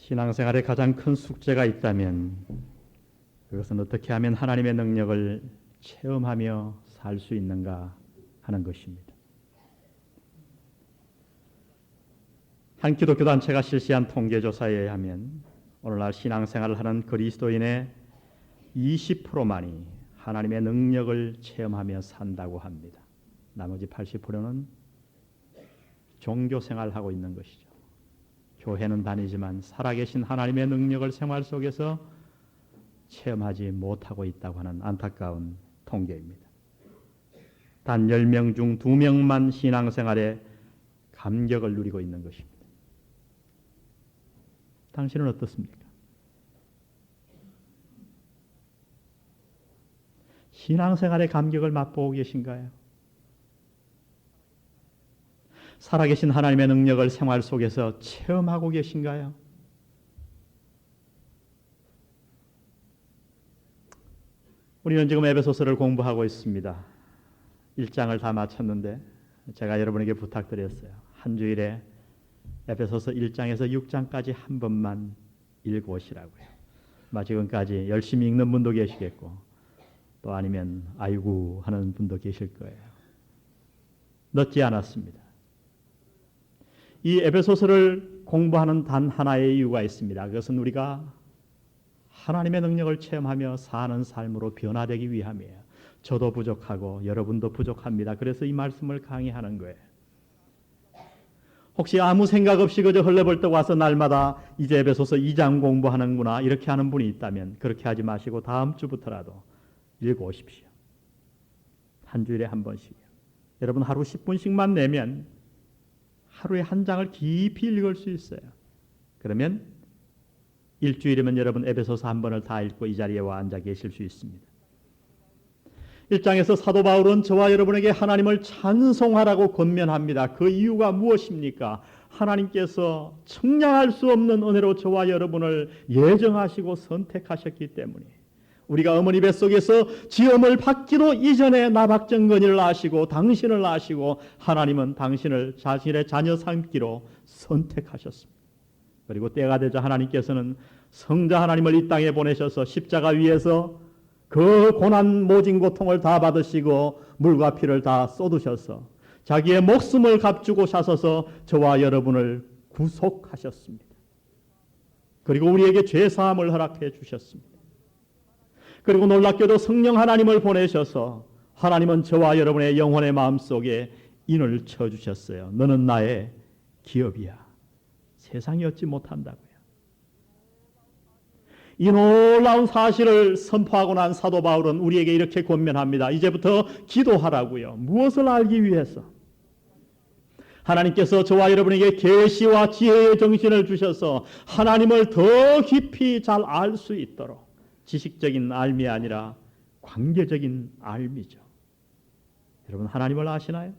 신앙생활에 가장 큰 숙제가 있다면 그것은 어떻게 하면 하나님의 능력을 체험하며 살 수 있는가 하는 것입니다. 한 기독교 단체가 실시한 통계조사에 의하면 오늘날 신앙생활을 하는 그리스도인의 20%만이 하나님의 능력을 체험하며 산다고 합니다. 나머지 80%는 종교생활을 하고 있는 것이죠. 교회는 다니지만 살아계신 하나님의 능력을 생활 속에서 체험하지 못하고 있다고 하는 안타까운 통계입니다. 단 10명 중 2명만 신앙생활에 감격을 누리고 있는 것입니다. 당신은 어떻습니까? 신앙생활의 감격을 맛보고 계신가요? 살아계신 하나님의 능력을 생활 속에서 체험하고 계신가요? 우리는 지금 에베소서를 공부하고 있습니다. 1장을 다 마쳤는데 제가 여러분에게 부탁드렸어요. 한 주일에 에베소서 1장에서 6장까지 한 번만 읽어오시라고요. 지금까지 열심히 읽는 분도 계시겠고 또 아니면 아이고 하는 분도 계실 거예요. 늦지 않았습니다. 이 에베소서를 공부하는 단 하나의 이유가 있습니다. 그것은 우리가 하나님의 능력을 체험하며 사는 삶으로 변화되기 위함이에요. 저도 부족하고 여러분도 부족합니다. 그래서 이 말씀을 강의하는 거예요. 혹시 아무 생각 없이 그저 헐레벌떡 와서 날마다 이제 에베소서 2장 공부하는구나 이렇게 하는 분이 있다면 그렇게 하지 마시고 다음 주부터라도 읽어오십시오. 한 주일에 한 번씩이요. 여러분 하루 10분씩만 내면 하루에 한 장을 깊이 읽을 수 있어요. 그러면 일주일이면 여러분 에베소서 한 번을 다 읽고 이 자리에 와 앉아 계실 수 있습니다. 1장에서 사도 바울은 저와 여러분에게 하나님을 찬송하라고 권면합니다. 그 이유가 무엇입니까? 하나님께서 청량할 수 없는 은혜로 저와 여러분을 예정하시고 선택하셨기 때문에 우리가 어머니 뱃속에서 지음을 받기도 이전에 나박정건이를 아시고 당신을 아시고 하나님은 당신을 자신의 자녀 삼기로 선택하셨습니다. 그리고 때가 되자 하나님께서는 성자 하나님을 이 땅에 보내셔서 십자가 위에서 그 고난 모진 고통을 다 받으시고 물과 피를 다 쏟으셔서 자기의 목숨을 값주고 사셔서 저와 여러분을 구속하셨습니다. 그리고 우리에게 죄사함을 허락해 주셨습니다. 그리고 놀랍게도 성령 하나님을 보내셔서 하나님은 저와 여러분의 영혼의 마음속에 인을 쳐주셨어요. 너는 나의 기업이야. 세상이 얻지 못한다고요. 이 놀라운 사실을 선포하고 난 사도 바울은 우리에게 이렇게 권면합니다. 이제부터 기도하라고요. 무엇을 알기 위해서? 하나님께서 저와 여러분에게 계시와 지혜의 정신을 주셔서 하나님을 더 깊이 잘 알 수 있도록 지식적인 알미 아니라 관계적인 알미죠. 여러분 하나님을 아시나요?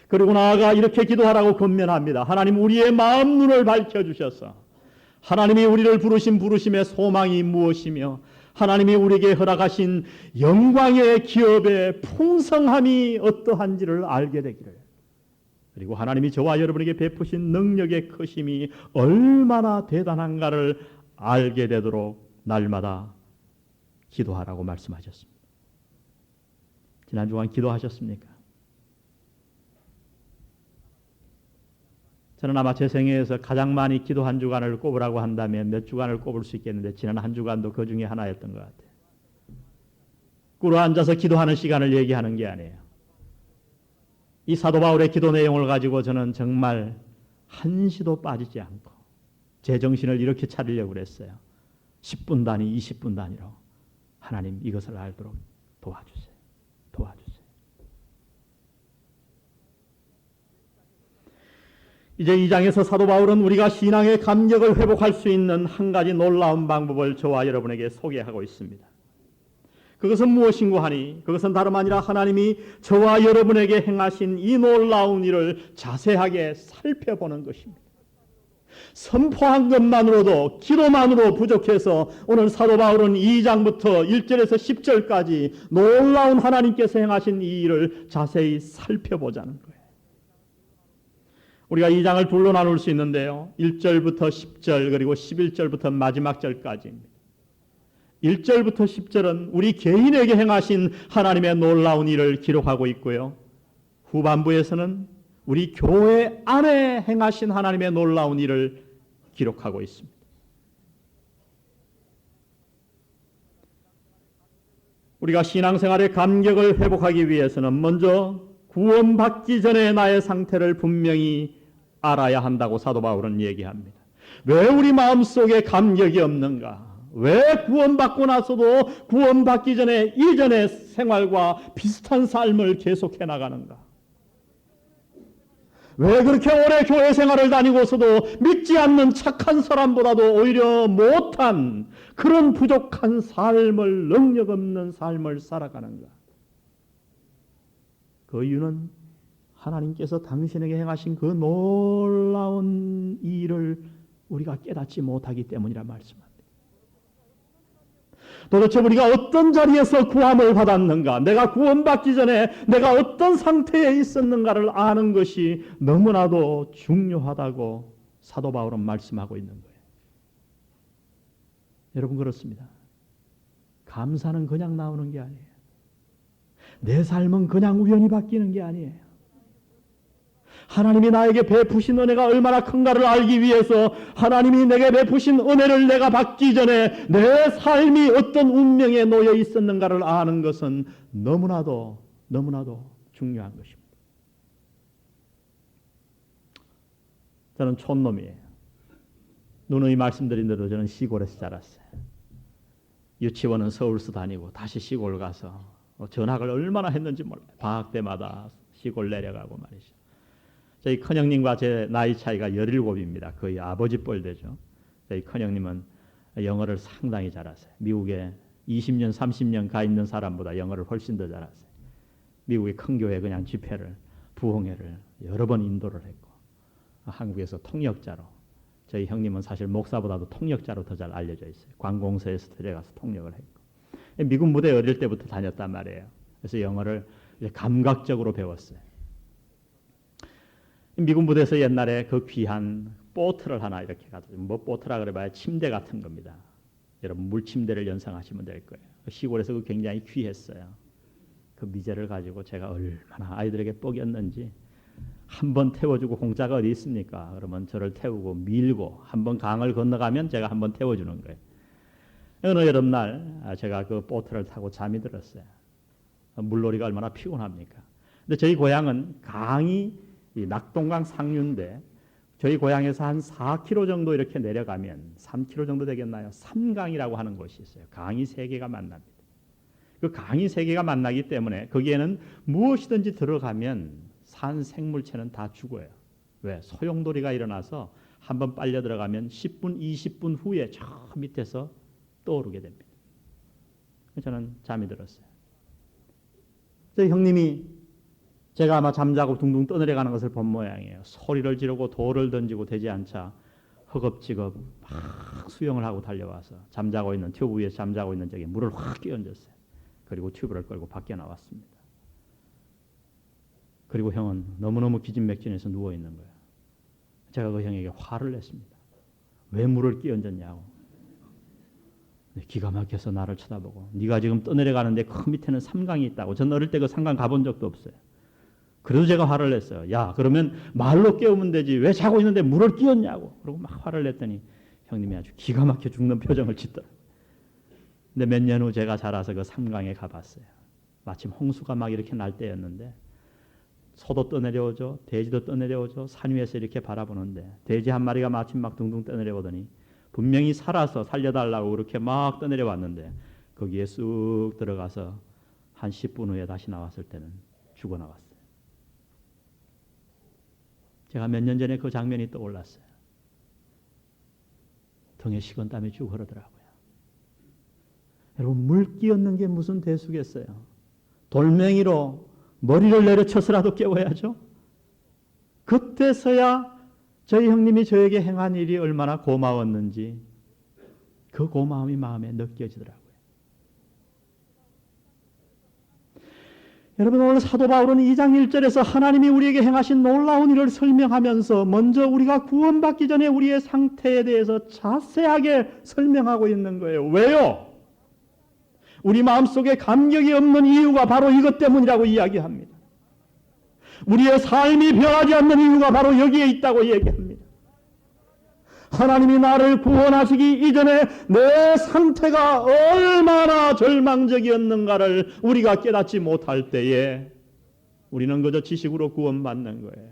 그리고 나아가 이렇게 기도하라고 권면합니다. 하나님 우리의 마음 눈을 밝혀주셔서 하나님이 우리를 부르신 부르심의 소망이 무엇이며 하나님이 우리에게 허락하신 영광의 기업의 풍성함이 어떠한지를 알게 되기를, 그리고 하나님이 저와 여러분에게 베푸신 능력의 크심이 얼마나 대단한가를 알게 되도록 날마다 기도하라고 말씀하셨습니다. 지난 주간 기도하셨습니까? 저는 아마 제 생애에서 가장 많이 기도한 주간을 꼽으라고 한다면 몇 주간을 꼽을 수 있겠는데 지난 한 주간도 그 중에 하나였던 것 같아요. 꿇어 앉아서 기도하는 시간을 얘기하는 게 아니에요. 이 사도 바울의 기도 내용을 가지고 저는 정말 한시도 빠지지 않고 제 정신을 이렇게 차리려고 그랬어요. 10분 단위, 20분 단위로 하나님 이것을 알도록 도와주세요. 도와주세요. 이제 2장에서 사도 바울은 우리가 신앙의 감격을 회복할 수 있는 한 가지 놀라운 방법을 저와 여러분에게 소개하고 있습니다. 그것은 무엇인고 하니 그것은 다름 아니라 하나님이 저와 여러분에게 행하신 이 놀라운 일을 자세하게 살펴보는 것입니다. 선포한 것만으로도 기도만으로 부족해서 오늘 사도 바울은 2장부터 1절에서 10절까지 놀라운 하나님께서 행하신 이 일을 자세히 살펴보자는 거예요. 우리가 이 장을 둘로 나눌 수 있는데요. 1절부터 10절 그리고 11절부터 마지막 절까지입니다. 1절부터 10절은 우리 개인에게 행하신 하나님의 놀라운 일을 기록하고 있고요. 후반부에서는 우리 교회 안에 행하신 하나님의 놀라운 일을 기록하고 있습니다. 우리가 신앙생활의 감격을 회복하기 위해서는 먼저 구원받기 전에 나의 상태를 분명히 알아야 한다고 사도 바울은 얘기합니다. 왜 우리 마음속에 감격이 없는가? 왜 구원받고 나서도 구원받기 전에 이전의 생활과 비슷한 삶을 계속해 나가는가? 왜 그렇게 오래 교회 생활을 다니고서도 믿지 않는 착한 사람보다도 오히려 못한 그런 부족한 삶을, 능력 없는 삶을 살아가는가? 그 이유는 하나님께서 당신에게 행하신 그 놀라운 일을 우리가 깨닫지 못하기 때문이라 말씀합니다. 도대체 우리가 어떤 자리에서 구함을 받았는가, 내가 구원받기 전에 내가 어떤 상태에 있었는가를 아는 것이 너무나도 중요하다고 사도 바울은 말씀하고 있는 거예요. 여러분, 그렇습니다. 감사는 그냥 나오는 게 아니에요. 내 삶은 그냥 우연히 바뀌는 게 아니에요. 하나님이 나에게 베푸신 은혜가 얼마나 큰가를 알기 위해서 하나님이 내게 베푸신 은혜를 내가 받기 전에 내 삶이 어떤 운명에 놓여 있었는가를 아는 것은 너무나도 중요한 것입니다. 저는 촌놈이에요. 누누이 말씀드린 대로 저는 시골에서 자랐어요. 유치원은 서울서 다니고 다시 시골 가서 전학을 얼마나 했는지 몰라요. 방학 때마다 시골 내려가고 말이죠. 저희 큰형님과 제 나이 차이가 17입니다. 거의 아버지 뻘 되죠. 저희 큰형님은 영어를 상당히 잘하세요. 미국에 20년, 30년 가 있는 사람보다 영어를 훨씬 더 잘하세요. 미국의 큰 교회 그냥 집회를, 부흥회를 여러 번 인도를 했고, 한국에서 통역자로, 저희 형님은 사실 목사보다도 통역자로 더 잘 알려져 있어요. 관공서에서 들어가서 통역을 했고, 미국 무대 어릴 때부터 다녔단 말이에요. 그래서 영어를 이제 감각적으로 배웠어요. 미국 무대에서 옛날에 그 귀한 보트를 하나 이렇게 가지고, 뭐 보트라 그래봐야 침대 같은 겁니다. 여러분 물침대를 연상하시면 될 거예요. 시골에서 그 굉장히 귀했어요. 그 미제를 가지고 제가 얼마나 아이들에게 뻑이었는지, 한 번 태워주고 공짜가 어디 있습니까? 그러면 저를 태우고 밀고 한 번 강을 건너가면 제가 한 번 태워주는 거예요. 어느 여름날 제가 그 보트를 타고 잠이 들었어요. 물놀이가 얼마나 피곤합니까? 근데 저희 고향은 강이 이 낙동강 상류인데 저희 고향에서 한 4km 정도 이렇게 내려가면 3km 정도 되겠나요? 삼강이라고 하는 곳이 있어요. 강이 세 개가 만납니다. 그 강이 세 개가 만나기 때문에 거기에는 무엇이든지 들어가면 산 생물체는 다 죽어요. 왜? 소용돌이가 일어나서 한번 빨려 들어가면 10분, 20분 후에 저 밑에서 떠오르게 됩니다. 저는 잠이 들었어요. 저희 형님이 제가 아마 잠자고 둥둥 떠내려가는 것을 본 모양이에요. 소리를 지르고 돌을 던지고 되지 않자 허겁지겁 막 수영을 하고 달려와서 잠자고 있는 튜브 위에 잠자고 있는 저기 물을 확 끼얹었어요. 그리고 튜브를 끌고 밖에 나왔습니다. 그리고 형은 너무너무 기진맥진해서 누워 있는 거예요. 제가 그 형에게 화를 냈습니다. 왜 물을 끼얹었냐고. 기가 막혀서 나를 쳐다보고, 네가 지금 떠내려가는데 그 밑에는 삼강이 있다고. 전 어릴 때 그 삼강 가본 적도 없어요. 그래도 제가 화를 냈어요. 야, 그러면 말로 깨우면 되지. 왜 자고 있는데 물을 끼얹냐고. 그러고 막 화를 냈더니 형님이 아주 기가 막혀 죽는 표정을 짓더라고요. 근데 몇 년 후 제가 자라서 그 삼강에 가봤어요. 마침 홍수가 막 이렇게 날 때였는데 소도 떠내려오죠. 돼지도 떠내려오죠. 산 위에서 이렇게 바라보는데 돼지 한 마리가 마침 막 둥둥 떠내려오더니 분명히 살아서 살려달라고 그렇게 막 떠내려왔는데 거기에 쑥 들어가서 한 10분 후에 다시 나왔을 때는 죽어 나왔어요. 제가 몇 년 전에 그 장면이 떠올랐어요. 등에 식은땀이 쭉 흐르더라고요. 여러분, 물 끼얹는 게 무슨 대수겠어요? 돌멩이로 머리를 내려쳐서라도 깨워야죠. 그때서야 저희 형님이 저에게 행한 일이 얼마나 고마웠는지 그 고마움이 마음에 느껴지더라고요. 여러분, 오늘 사도 바울은 2장 1절에서 하나님이 우리에게 행하신 놀라운 일을 설명하면서 먼저 우리가 구원받기 전에 우리의 상태에 대해서 자세하게 설명하고 있는 거예요. 왜요? 우리 마음속에 감격이 없는 이유가 바로 이것 때문이라고 이야기합니다. 우리의 삶이 변하지 않는 이유가 바로 여기에 있다고 얘기합니다. 하나님이 나를 구원하시기 이전에 내 상태가 얼마나 절망적이었는가를 우리가 깨닫지 못할 때에 우리는 그저 지식으로 구원받는 거예요.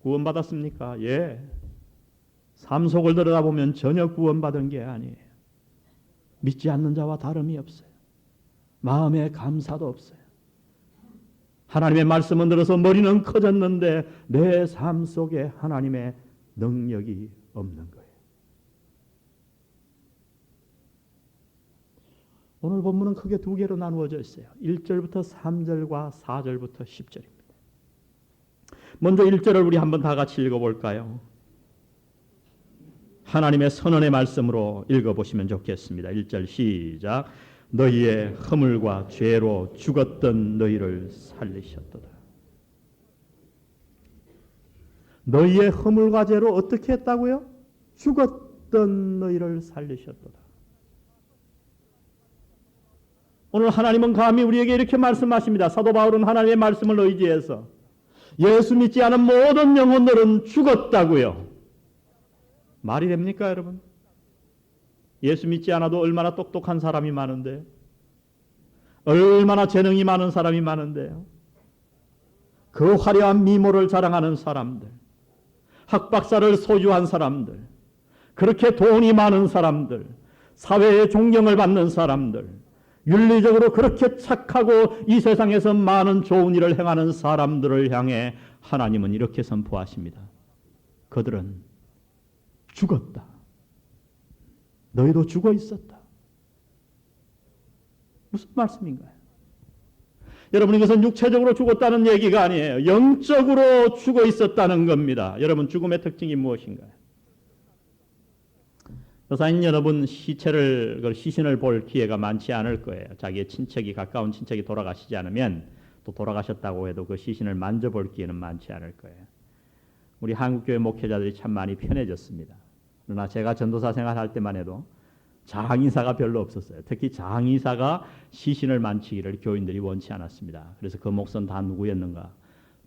구원받았습니까? 예. 삶 속을 들여다보면 전혀 구원받은 게 아니에요. 믿지 않는 자와 다름이 없어요. 마음에 감사도 없어요. 하나님의 말씀은 들어서 머리는 커졌는데 내 삶 속에 하나님의 능력이 없는 거예요. 오늘 본문은 크게 두 개로 나누어져 있어요. 1절부터 3절과 4절부터 10절입니다. 먼저 1절을 우리 한번 다 같이 읽어볼까요? 하나님의 선언의 말씀으로 읽어보시면 좋겠습니다. 1절 시작. 너희의 허물과 죄로 죽었던 너희를 살리셨도다. 너희의 허물과 죄로 어떻게 했다고요? 죽었던 너희를 살리셨도다. 오늘 하나님은 감히 우리에게 이렇게 말씀하십니다. 사도 바울은 하나님의 말씀을 의지해서 예수 믿지 않은 모든 영혼들은 죽었다고요. 말이 됩니까, 여러분? 예수 믿지 않아도 얼마나 똑똑한 사람이 많은데, 얼마나 재능이 많은 사람이 많은데요. 그 화려한 미모를 자랑하는 사람들, 학박사를 소유한 사람들, 그렇게 돈이 많은 사람들, 사회의 존경을 받는 사람들, 윤리적으로 그렇게 착하고 이 세상에서 많은 좋은 일을 행하는 사람들을 향해 하나님은 이렇게 선포하십니다. 그들은 죽었다. 너희도 죽어 있었다. 무슨 말씀인가요? 여러분, 이것은 육체적으로 죽었다는 얘기가 아니에요. 영적으로 죽어 있었다는 겁니다. 여러분, 죽음의 특징이 무엇인가요? 여사님 여러분, 시신을 볼 기회가 많지 않을 거예요. 자기의 친척이, 가까운 친척이 돌아가시지 않으면, 또 돌아가셨다고 해도 그 시신을 만져볼 기회는 많지 않을 거예요. 우리 한국교회 목회자들이 참 많이 편해졌습니다. 그러나 제가 전도사 생활할 때만 해도 장의사가 별로 없었어요. 특히 장의사가 시신을 만지기를 교인들이 원치 않았습니다. 그래서 그 몫은 다 누구였는가?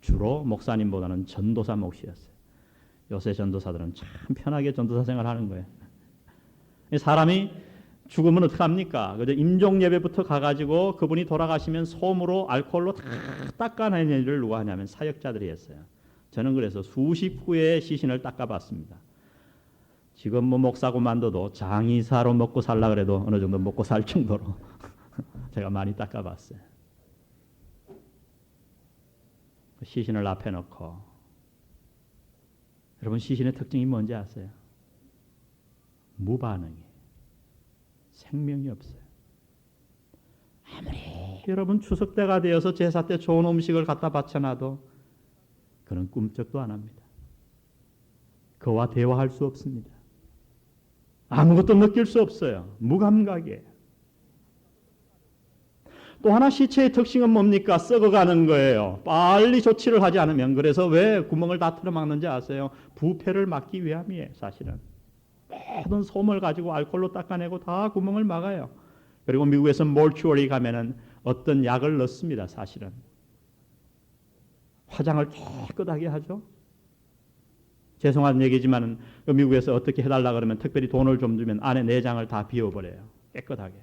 주로 목사님보다는 전도사 몫이었어요. 요새 전도사들은 참 편하게 전도사 생활하는 거예요. 사람이 죽으면 어떡합니까? 그저 임종 예배부터 가가지고 그분이 돌아가시면 솜으로 알코올로 다 닦아내는 일을 누가 하냐면 사역자들이 했어요. 저는 그래서 수십 후에 시신을 닦아봤습니다. 지금 뭐 목사고만둬도 장의사로 먹고 살라 그래도 어느 정도 먹고 살 정도로 제가 많이 닦아봤어요. 시신을 앞에 놓고, 여러분, 시신의 특징이 뭔지 아세요? 무반응이에요. 생명이 없어요. 아무리 여러분 추석 때가 되어서 제사 때 좋은 음식을 갖다 바쳐놔도 그는 꿈쩍도 안 합니다. 그와 대화할 수 없습니다. 아무것도 느낄 수 없어요. 무감각이에요. 또 하나 시체의 특징은 뭡니까? 썩어가는 거예요. 빨리 조치를 하지 않으면. 그래서 왜 구멍을 다 틀어막는지 아세요? 부패를 막기 위함이에요. 사실은. 모든 솜을 가지고 알코올로 닦아내고 다 구멍을 막아요. 그리고 미국에서 몰추어리 가면은 어떤 약을 넣습니다. 사실은. 화장을 깨끗하게 하죠. 죄송한 얘기지만 미국에서 어떻게 해달라 그러면 특별히 돈을 좀 주면 안에 내장을 다 비워버려요. 깨끗하게.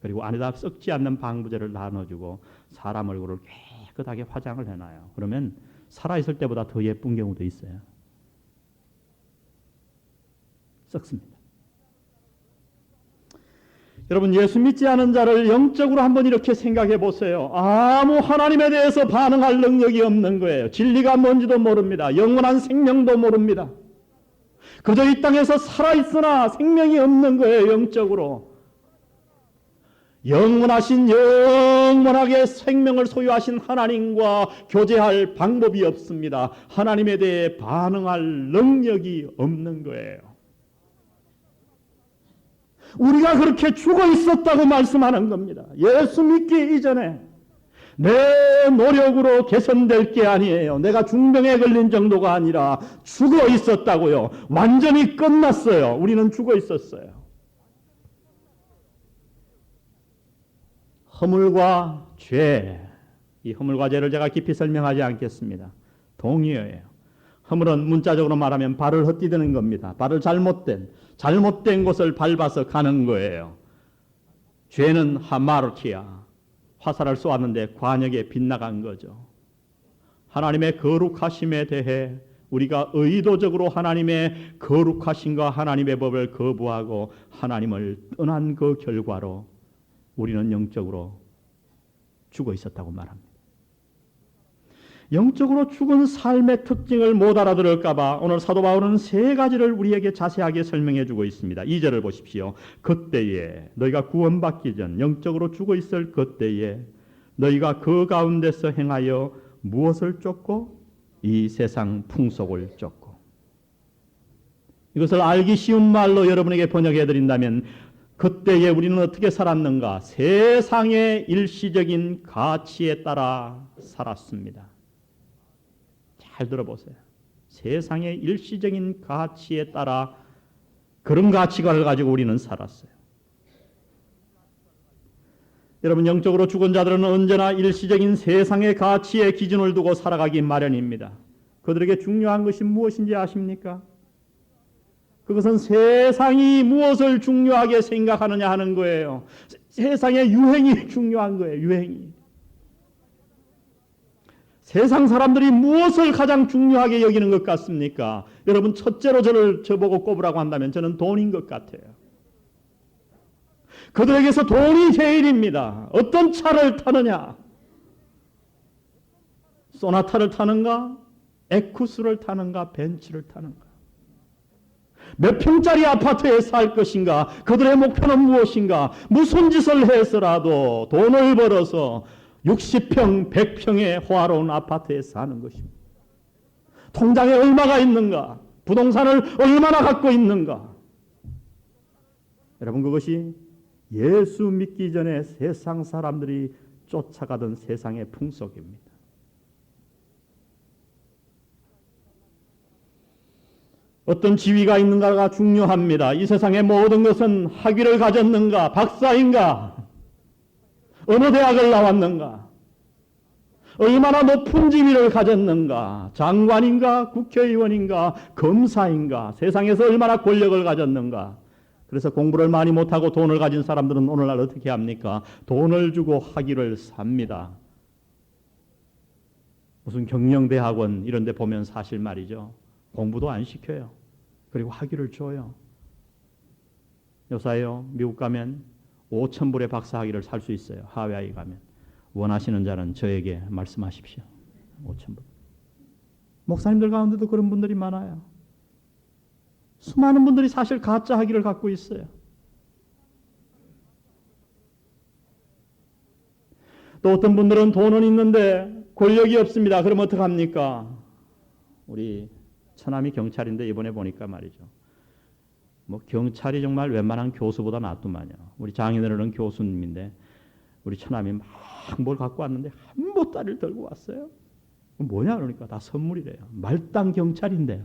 그리고 안에다 썩지 않는 방부제를 다 넣어주고 사람 얼굴을 깨끗하게 화장을 해놔요. 그러면 살아있을 때보다 더 예쁜 경우도 있어요. 썩습니다. 여러분, 예수 믿지 않은 자를 영적으로 한번 이렇게 생각해 보세요. 아무 하나님에 대해서 반응할 능력이 없는 거예요. 진리가 뭔지도 모릅니다. 영원한 생명도 모릅니다. 그저 이 땅에서 살아있으나 생명이 없는 거예요. 영적으로. 영원하신, 영원하게 생명을 소유하신 하나님과 교제할 방법이 없습니다. 하나님에 대해 반응할 능력이 없는 거예요. 우리가 그렇게 죽어 있었다고 말씀하는 겁니다. 예수 믿기 이전에 내 노력으로 개선될 게 아니에요. 내가 중병에 걸린 정도가 아니라 죽어 있었다고요. 완전히 끝났어요. 우리는 죽어 있었어요. 허물과 죄, 이 허물과 죄를 제가 깊이 설명하지 않겠습니다. 동의어예요. 허물은 문자적으로 말하면 발을 헛디디는 겁니다. 발을 잘못된 곳을 밟아서 가는 거예요. 죄는 하마르티아, 화살을 쏘았는데 관역에 빗나간 거죠. 하나님의 거룩하심에 대해 우리가 의도적으로 하나님의 거룩하심과 하나님의 법을 거부하고 하나님을 떠난 그 결과로 우리는 영적으로 죽어 있었다고 말합니다. 영적으로 죽은 삶의 특징을 못 알아들을까 봐 오늘 사도 바울은 세 가지를 우리에게 자세하게 설명해 주고 있습니다. 2절을 보십시오. 그때에 너희가 구원받기 전 영적으로 죽어 있을 그때에 너희가 그 가운데서 행하여 무엇을 쫓고 이 세상 풍속을 쫓고. 이것을 알기 쉬운 말로 여러분에게 번역해 드린다면 그때에 우리는 어떻게 살았는가? 세상의 일시적인 가치에 따라 살았습니다. 잘 들어보세요. 세상의 일시적인 가치에 따라 그런 가치관을 가지고 우리는 살았어요. 여러분, 영적으로 죽은 자들은 언제나 일시적인 세상의 가치에 기준을 두고 살아가기 마련입니다. 그들에게 중요한 것이 무엇인지 아십니까? 그것은 세상이 무엇을 중요하게 생각하느냐 하는 거예요. 세상의 유행이 중요한 거예요. 유행이. 세상 사람들이 무엇을 가장 중요하게 여기는 것 같습니까? 여러분, 첫째로 저보고 꼽으라고 한다면 저는 돈인 것 같아요. 그들에게서 돈이 제일입니다. 어떤 차를 타느냐? 소나타를 타는가? 에쿠스를 타는가? 벤츠를 타는가? 몇 평짜리 아파트에 살 것인가? 그들의 목표는 무엇인가? 무슨 짓을 해서라도 돈을 벌어서 60평, 100평의 호화로운 아파트에 사는 것입니다. 통장에 얼마가 있는가? 부동산을 얼마나 갖고 있는가? 여러분, 그것이 예수 믿기 전에 세상 사람들이 쫓아가던 세상의 풍속입니다. 어떤 지위가 있는가가 중요합니다. 이 세상의 모든 것은 학위를 가졌는가? 박사인가? 어느 대학을 나왔는가? 얼마나 높은 지위를 가졌는가? 장관인가? 국회의원인가? 검사인가? 세상에서 얼마나 권력을 가졌는가? 그래서 공부를 많이 못하고 돈을 가진 사람들은 오늘날 어떻게 합니까? 돈을 주고 학위를 삽니다. 무슨 경영대학원 이런 데 보면 사실 말이죠. 공부도 안 시켜요. 그리고 학위를 줘요. 요사요, 미국 가면 5,000불의 박사 학위를 살 수 있어요. 하와이 가면. 원하시는 자는 저에게 말씀하십시오. 5,000불. 목사님들 가운데도 그런 분들이 많아요. 수많은 분들이 사실 가짜 학위를 갖고 있어요. 또 어떤 분들은 돈은 있는데 권력이 없습니다. 그럼 어떡합니까? 우리 처남이 경찰인데 이번에 보니까 말이죠. 뭐 경찰이 정말 웬만한 교수보다 낫더만요. 우리 장인어른은 교수님인데 우리 처남이 막 뭘 갖고 왔는데 한 보따리를 들고 왔어요. 뭐냐 그러니까 다 선물이래요. 말단 경찰인데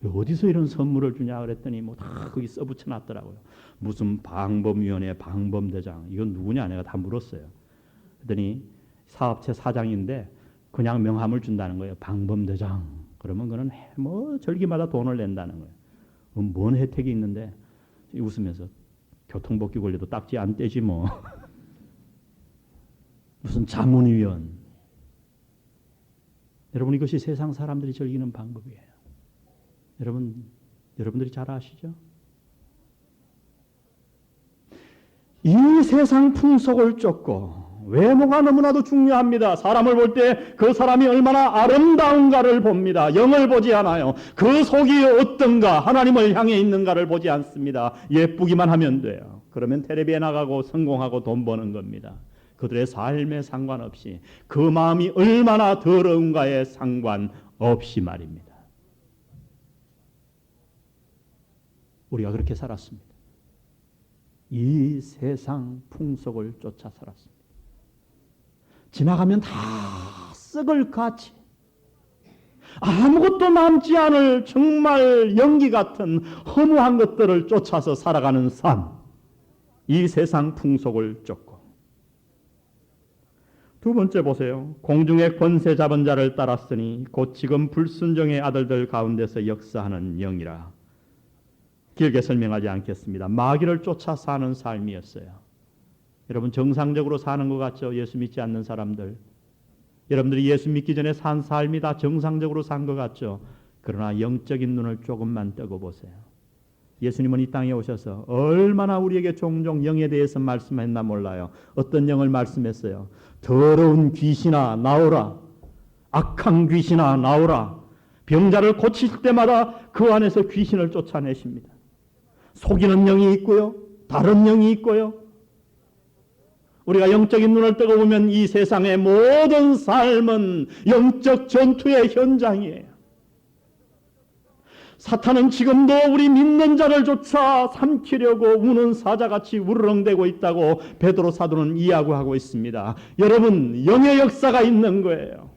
어디서 이런 선물을 주냐 그랬더니 뭐 다 거기 써붙여놨더라고요. 무슨 방범위원회 방범대장, 이건 누구냐 내가 다 물었어요. 그랬더니 사업체 사장인데 그냥 명함을 준다는 거예요. 방범대장. 그러면 그는 뭐 절기마다 돈을 낸다는 거예요. 뭔 혜택이 있는데 웃으면서 교통법규 걸려도 딱지 안 떼지 뭐. 무슨 자문위원. 여러분, 이것이 세상 사람들이 즐기는 방법이에요. 여러분들이 잘 아시죠? 이 세상 풍속을 쫓고 외모가 너무나도 중요합니다. 사람을 볼 때 그 사람이 얼마나 아름다운가를 봅니다. 영을 보지 않아요. 그 속이 어떤가, 하나님을 향해 있는가를 보지 않습니다. 예쁘기만 하면 돼요. 그러면 텔레비에 나가고 성공하고 돈 버는 겁니다. 그들의 삶에 상관없이 그 마음이 얼마나 더러운가에 상관없이 말입니다. 우리가 그렇게 살았습니다. 이 세상 풍속을 쫓아 살았습니다. 지나가면 다 썩을 같이 아무것도 남지 않을 정말 연기 같은 허무한 것들을 쫓아서 살아가는 삶, 이 세상 풍속을 쫓고. 두 번째 보세요. 공중의 권세 잡은 자를 따랐으니 곧 지금 불순종의 아들들 가운데서 역사하는 영이라. 길게 설명하지 않겠습니다. 마귀를 쫓아 사는 삶이었어요. 여러분, 정상적으로 사는 것 같죠? 예수 믿지 않는 사람들. 여러분들이 예수 믿기 전에 산 삶이 다 정상적으로 산 것 같죠? 그러나 영적인 눈을 조금만 뜨고 보세요. 예수님은 이 땅에 오셔서 얼마나 우리에게 종종 영에 대해서 말씀했나 몰라요. 어떤 영을 말씀했어요? 더러운 귀신아 나오라. 악한 귀신아 나오라. 병자를 고칠 때마다 그 안에서 귀신을 쫓아내십니다. 속이는 영이 있고요. 다른 영이 있고요. 우리가 영적인 눈을 뜨고 보면 이 세상의 모든 삶은 영적 전투의 현장이에요. 사탄은 지금도 우리 믿는 자를 쫓아 삼키려고 우는 사자같이 우르렁대고 있다고 베드로 사도는 이야기하고 있습니다. 여러분, 영의 역사가 있는 거예요.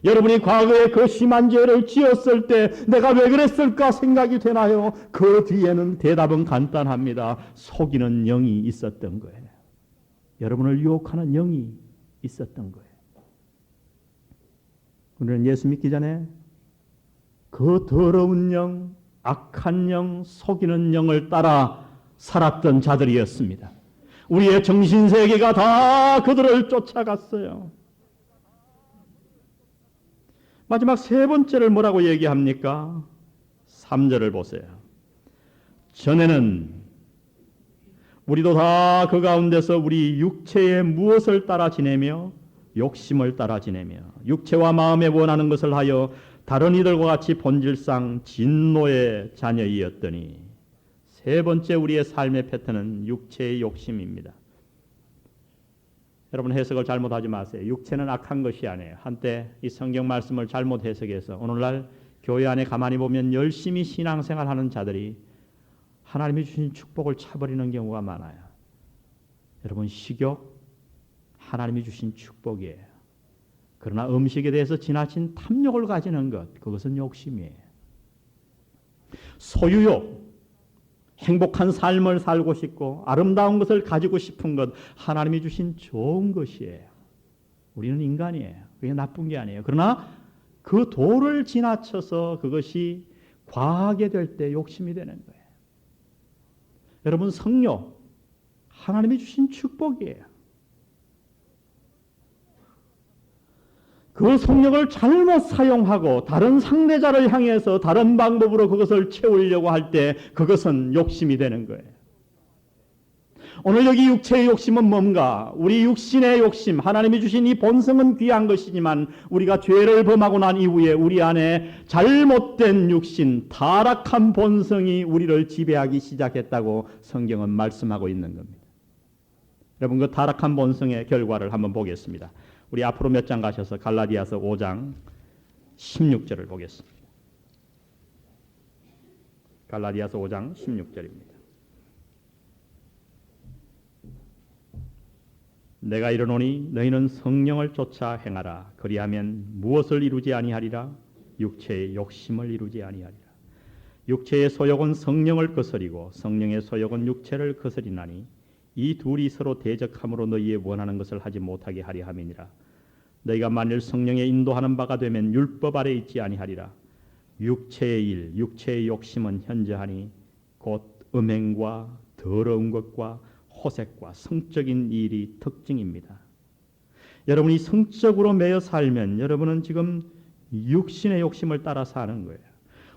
여러분이 과거에 그 심한 죄를 지었을 때 내가 왜 그랬을까 생각이 되나요? 그 뒤에는 대답은 간단합니다. 속이는 영이 있었던 거예요. 여러분을 유혹하는 영이 있었던 거예요. 우리는 예수 믿기 전에 그 더러운 영, 악한 영, 속이는 영을 따라 살았던 자들이었습니다. 우리의 정신세계가 다 그들을 쫓아갔어요. 마지막 세 번째를 뭐라고 얘기합니까? 3절을 보세요. 전에는 우리도 다 그 가운데서 우리 육체의 무엇을 따라 지내며 욕심을 따라 지내며 육체와 마음에 원하는 것을 하여 다른 이들과 같이 본질상 진노의 자녀이었더니, 세 번째 우리의 삶의 패턴은 육체의 욕심입니다. 여러분, 해석을 잘못하지 마세요. 육체는 악한 것이 아니에요. 한때 이 성경 말씀을 잘못 해석해서 오늘날 교회 안에 가만히 보면 열심히 신앙생활하는 자들이 하나님이 주신 축복을 차버리는 경우가 많아요. 여러분, 식욕 하나님이 주신 축복이에요. 그러나 음식에 대해서 지나친 탐욕을 가지는 것, 그것은 욕심이에요. 소유욕, 행복한 삶을 살고 싶고 아름다운 것을 가지고 싶은 것, 하나님이 주신 좋은 것이에요. 우리는 인간이에요. 그게 나쁜 게 아니에요. 그러나 그 도를 지나쳐서 그것이 과하게 될 때 욕심이 되는 거예요. 여러분, 성욕, 하나님이 주신 축복이에요. 그 성욕을 잘못 사용하고 다른 상대자를 향해서 다른 방법으로 그것을 채우려고 할 때 그것은 욕심이 되는 거예요. 오늘 여기 육체의 욕심은 뭔가? 우리 육신의 욕심, 하나님이 주신 이 본성은 귀한 것이지만 우리가 죄를 범하고 난 이후에 우리 안에 잘못된 육신, 타락한 본성이 우리를 지배하기 시작했다고 성경은 말씀하고 있는 겁니다. 여러분, 그 타락한 본성의 결과를 한번 보겠습니다. 우리 앞으로 몇 장 가셔서 갈라디아서 5장 16절을 보겠습니다. 갈라디아서 5장 16절입니다. 내가 이르노니 너희는 성령을 쫓아 행하라. 그리하면 무엇을 이루지 아니하리라? 육체의 욕심을 이루지 아니하리라. 육체의 소욕은 성령을 거스리고 성령의 소욕은 육체를 거스리나니 이 둘이 서로 대적함으로 너희의 원하는 것을 하지 못하게 하려 함이니라. 너희가 만일 성령의 인도하는 바가 되면 율법 아래 있지 아니하리라. 육체의 일, 육체의 욕심은 현저하니 곧 음행과 더러운 것과 호색과 성적인 일이 특징입니다. 여러분이 성적으로 매여 살면 여러분은 지금 육신의 욕심을 따라 사는 거예요.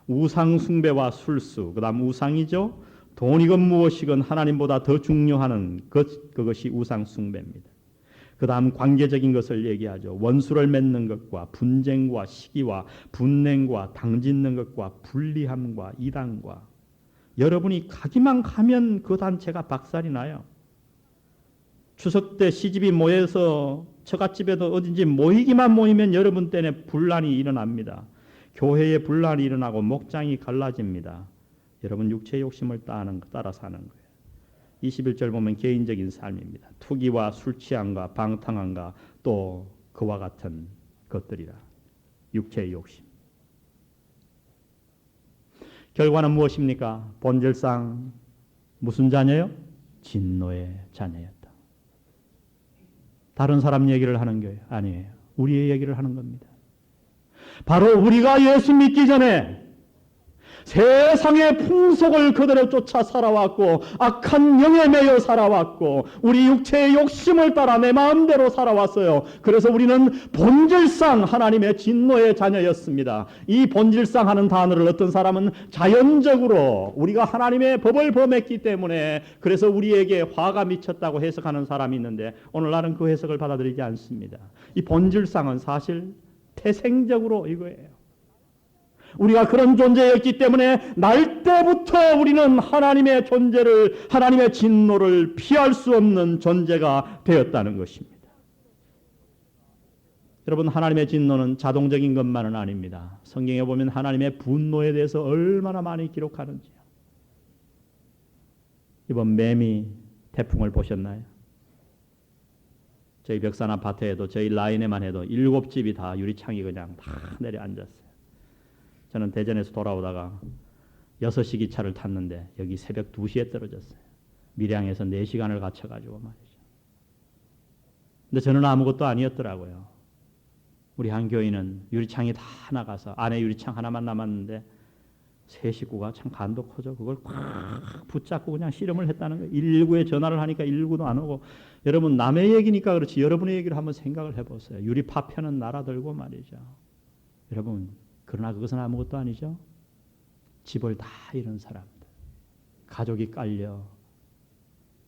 우상 숭배와 술수, 그 다음 우상이죠. 돈이건 무엇이건 하나님보다 더 중요한 그것이 우상 숭배입니다. 그 다음 관계적인 것을 얘기하죠. 원수를 맺는 것과 분쟁과 시기와 분냉과 당짓는 것과 불리함과 이단과, 여러분이 가기만 가면 그 단체가 박살이 나요. 추석 때 시집이 모여서 처갓집에도 어딘지 모이기만 모이면 여러분 때문에 분란이 일어납니다. 교회에 분란이 일어나고 목장이 갈라집니다. 여러분, 육체의 욕심을 따라 사는 거예요. 21절 보면 개인적인 삶입니다. 투기와 술 취함과 방탕함과 또 그와 같은 것들이라. 육체의 욕심. 결과는 무엇입니까? 본질상 무슨 자녀요? 진노의 자녀였다. 다른 사람 얘기를 하는 게 아니에요. 우리의 얘기를 하는 겁니다. 바로 우리가 예수 믿기 전에 세상의 풍속을 그대로 쫓아 살아왔고 악한 영에 매여 살아왔고 우리 육체의 욕심을 따라 내 마음대로 살아왔어요. 그래서 우리는 본질상 하나님의 진노의 자녀였습니다. 이 본질상 하는 단어를 어떤 사람은 자연적으로 우리가 하나님의 법을 범했기 때문에 그래서 우리에게 화가 미쳤다고 해석하는 사람이 있는데 오늘 나는 그 해석을 받아들이지 않습니다. 이 본질상은 사실 태생적으로 이거예요. 우리가 그런 존재였기 때문에 날 때부터 우리는 하나님의 존재를, 하나님의 진노를 피할 수 없는 존재가 되었다는 것입니다. 여러분, 하나님의 진노는 자동적인 것만은 아닙니다. 성경에 보면 하나님의 분노에 대해서 얼마나 많이 기록하는지요. 이번 매미 태풍을 보셨나요? 저희 벽산 아파트에도 저희 라인에만 해도 7집이 다 유리창이 그냥 다 내려앉았어요. 저는 대전에서 돌아오다가 6시 기차를 탔는데 여기 새벽 2시에 떨어졌어요. 밀양에서 4시간을 갇혀가지고 말이죠. 근데 저는 아무것도 아니었더라고요. 우리 한 교인은 유리창이 다 나가서 안에 유리창 하나만 남았는데 세 식구가 참 간도 커져. 그걸 꽉 붙잡고 그냥 씨름을 했다는 거예요. 119에 전화를 하니까 119도 안 오고. 여러분 남의 얘기니까 그렇지 여러분의 얘기를 한번 생각을 해보세요. 유리 파편은 날아들고 말이죠. 여러분 그러나 그것은 아무것도 아니죠. 집을 다 잃은 사람들, 가족이 깔려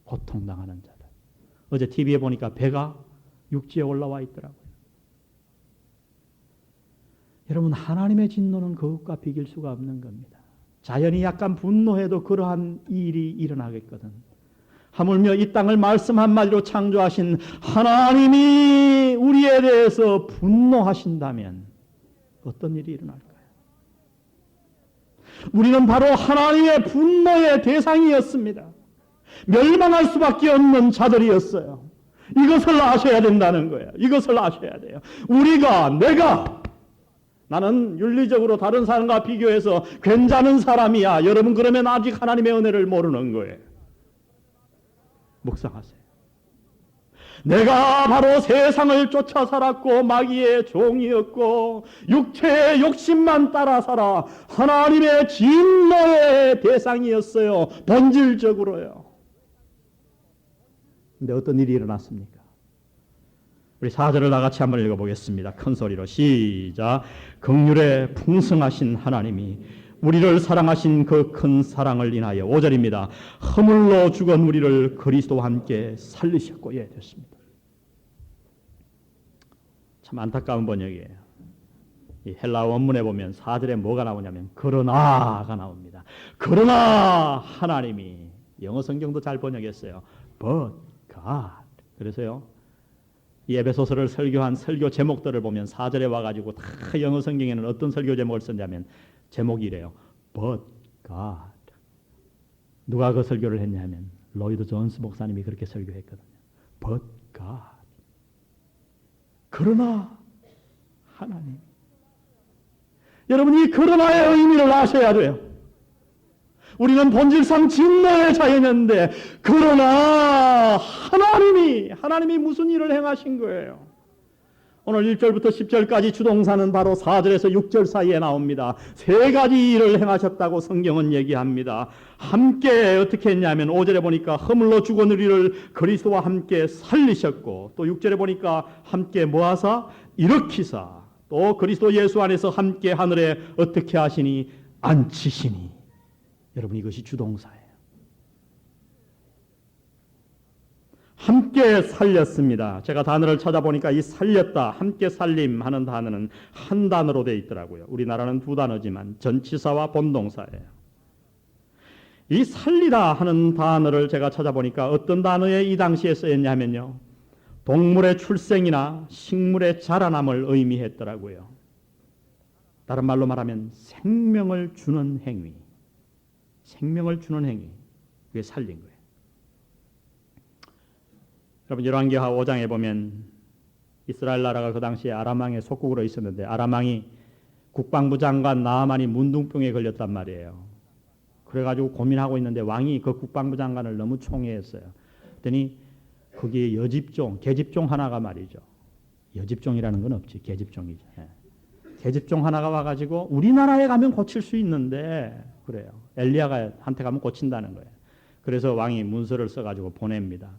고통당하는 자들. 어제 TV에 보니까 배가 육지에 올라와 있더라고요. 여러분 하나님의 진노는 그것과 비길 수가 없는 겁니다. 자연이 약간 분노해도 그러한 일이 일어나겠거든. 하물며 이 땅을 말씀 한마디로 창조하신 하나님이 우리에 대해서 분노하신다면 어떤 일이 일어날까요? 우리는 바로 하나님의 분노의 대상이었습니다. 멸망할 수밖에 없는 자들이었어요. 이것을 아셔야 된다는 거예요. 이것을 아셔야 돼요. 나는 윤리적으로 다른 사람과 비교해서 괜찮은 사람이야. 여러분 그러면 아직 하나님의 은혜를 모르는 거예요. 묵상하세요. 내가 바로 세상을 쫓아 살았고 마귀의 종이었고 육체의 욕심만 따라 살아 하나님의 진노의 대상이었어요. 본질적으로요. 근데 어떤 일이 일어났습니까? 우리 4절을 나같이 한번 읽어보겠습니다. 큰 소리로 시작. 긍휼에 풍성하신 하나님이 우리를 사랑하신 그 큰 사랑을 인하여 5절입니다. 허물로 죽은 우리를 그리스도와 함께 살리셨고 예 됐습니다. 참 안타까운 번역이에요. 이 헬라 원문에 보면 4절에 뭐가 나오냐면 그러나가 나옵니다. 그러나 하나님이 영어 성경도 잘 번역했어요. But God. 그래서요. 이 에베소서를 설교한 설교 제목들을 보면 4절에 와가지고 다 영어 성경에는 어떤 설교 제목을 썼냐면 제목이 이래요. But God. 누가 그 설교를 했냐면 로이드 존스 목사님이 그렇게 설교했거든요. But God. 그러나 하나님. 여러분 이 그러나의 의미를 아셔야 돼요. 우리는 본질상 진노의 자연이었는데 그러나 하나님이 무슨 일을 행하신 거예요? 오늘 1절부터 10절까지 주동사는 바로 4절에서 6절 사이에 나옵니다. 세 가지 일을 행하셨다고 성경은 얘기합니다. 함께 어떻게 했냐면 5절에 보니까 허물로 죽은 우리를 그리스도와 함께 살리셨고 또 6절에 보니까 함께 모아사 일으키사 또 그리스도 예수 안에서 함께 하늘에 어떻게 하시니 앉히시니. 여러분 이것이 주동사예요. 함께 살렸습니다. 제가 단어를 찾아보니까 이 살렸다, 함께 살림 하는 단어는 한 단어로 되어 있더라고요. 우리나라는 두 단어지만 전치사와 본동사예요. 이 살리다 하는 단어를 제가 찾아보니까 어떤 단어에 이 당시에 쓰였냐면요. 동물의 출생이나 식물의 자라남을 의미했더라고요. 다른 말로 말하면 생명을 주는 행위. 생명을 주는 행위. 그게 살린 거예요. 여러분 열왕기하 5장에 보면 이스라엘 나라가 그 당시에 아람 왕의 속국으로 있었는데 아람 왕이 국방부 장관 나하만이 문둥병에 걸렸단 말이에요. 그래가지고 고민하고 있는데 왕이 그 국방부 장관을 너무 총애했어요. 그랬더니 거기에 여집종, 계집종 하나가 말이죠. 여집종이라는 건 없지. 계집종이죠. 예. 계집종 하나가 와가지고 우리나라에 가면 고칠 수 있는데 그래요. 엘리야가 한테 가면 고친다는 거예요. 그래서 왕이 문서를 써가지고 보냅니다.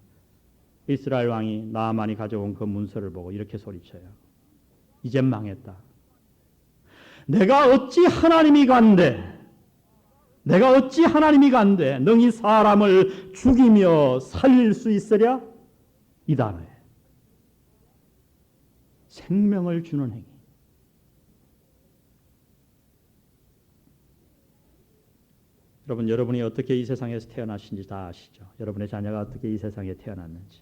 이스라엘 왕이 나하만이 가져온 그 문서를 보고 이렇게 소리쳐요. 이젠 망했다. 내가 어찌 하나님이 간데 능히 사람을 죽이며 살릴 수 있으랴? 이 단어에 생명을 주는 행위. 여러분, 여러분이 어떻게 이 세상에서 태어나신지 다 아시죠? 여러분의 자녀가 어떻게 이 세상에 태어났는지.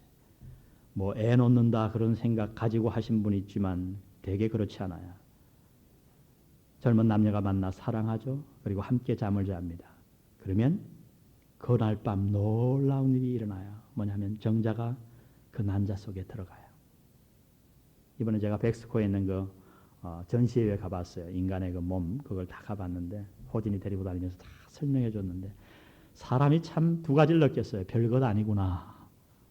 뭐 애 놓는다 그런 생각 가지고 하신 분이 있지만 대개 그렇지 않아요. 젊은 남녀가 만나 사랑하죠. 그리고 함께 잠을 잡니다. 그러면 그날 밤 놀라운 일이 일어나요. 뭐냐면 정자가 그 난자 속에 들어가요. 이번에 제가 백스코에 있는 그 전시회에 가봤어요. 인간의 그 몸 그걸 다 가봤는데 호진이 데리고 다니면서 다 설명해 줬는데 사람이 참 두 가지를 느꼈어요. 별것 아니구나.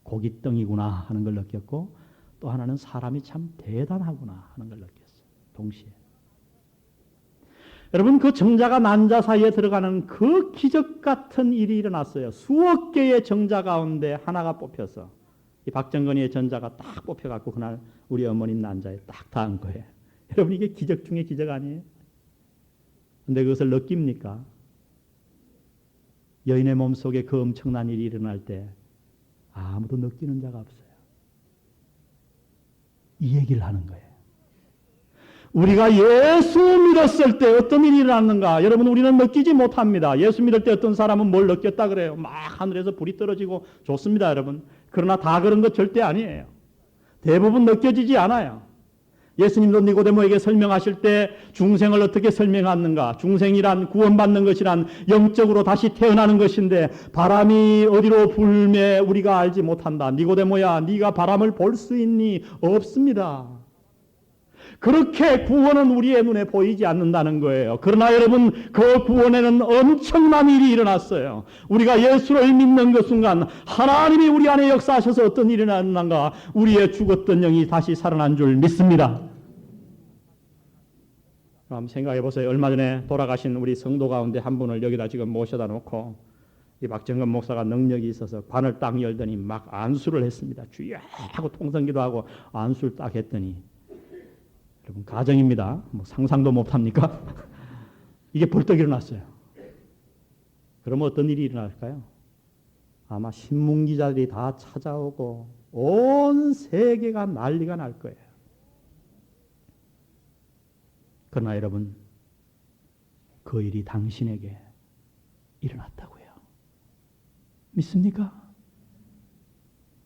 고깃덩이구나 하는 걸 느꼈고 또 하나는 사람이 참 대단하구나 하는 걸 느꼈어요. 동시에. 여러분, 그 정자가 난자 사이에 들어가는 그 기적 같은 일이 일어났어요. 수억 개의 정자 가운데 하나가 뽑혀서 이 박정건이의 전자가 딱 뽑혀갖고 그날 우리 어머니 난자에 딱 닿은 거예요. 여러분, 이게 기적 중에 기적 아니에요? 근데 그것을 느낍니까? 여인의 몸속에 그 엄청난 일이 일어날 때 아무도 느끼는 자가 없어요. 이 얘기를 하는 거예요. 우리가 예수 믿었을 때 어떤 일이 일어났는가? 여러분, 우리는 느끼지 못합니다. 예수 믿을 때 어떤 사람은 뭘 느꼈다 그래요. 막 하늘에서 불이 떨어지고 좋습니다, 여러분. 그러나 다 그런 것 절대 아니에요. 대부분 느껴지지 않아요. 예수님도 니고데모에게 설명하실 때 중생을 어떻게 설명하는가? 중생이란 구원받는 것이란 영적으로 다시 태어나는 것인데 바람이 어디로 불매 우리가 알지 못한다. 니고데모야, 네가 바람을 볼 수 있니? 없습니다. 그렇게 구원은 우리의 눈에 보이지 않는다는 거예요. 그러나 여러분, 그 구원에는 엄청난 일이 일어났어요. 우리가 예수를 믿는 그 순간 하나님이 우리 안에 역사하셔서 어떤 일이 일어났는가? 우리의 죽었던 영이 다시 살아난 줄 믿습니다. 그럼 생각해 보세요. 얼마 전에 돌아가신 우리 성도 가운데 한 분을 여기다 지금 모셔다 놓고 이 박정건 목사가 능력이 있어서 관을 딱 열더니 막 안수를 했습니다. 주여 하고 통성기도 하고 안수를 딱 했더니 여러분, 가정입니다. 뭐 상상도 못합니까? 이게 벌떡 일어났어요. 그러면 어떤 일이 일어날까요? 아마 신문기자들이 다 찾아오고 온 세계가 난리가 날 거예요. 그러나 여러분, 그 일이 당신에게 일어났다고요. 믿습니까?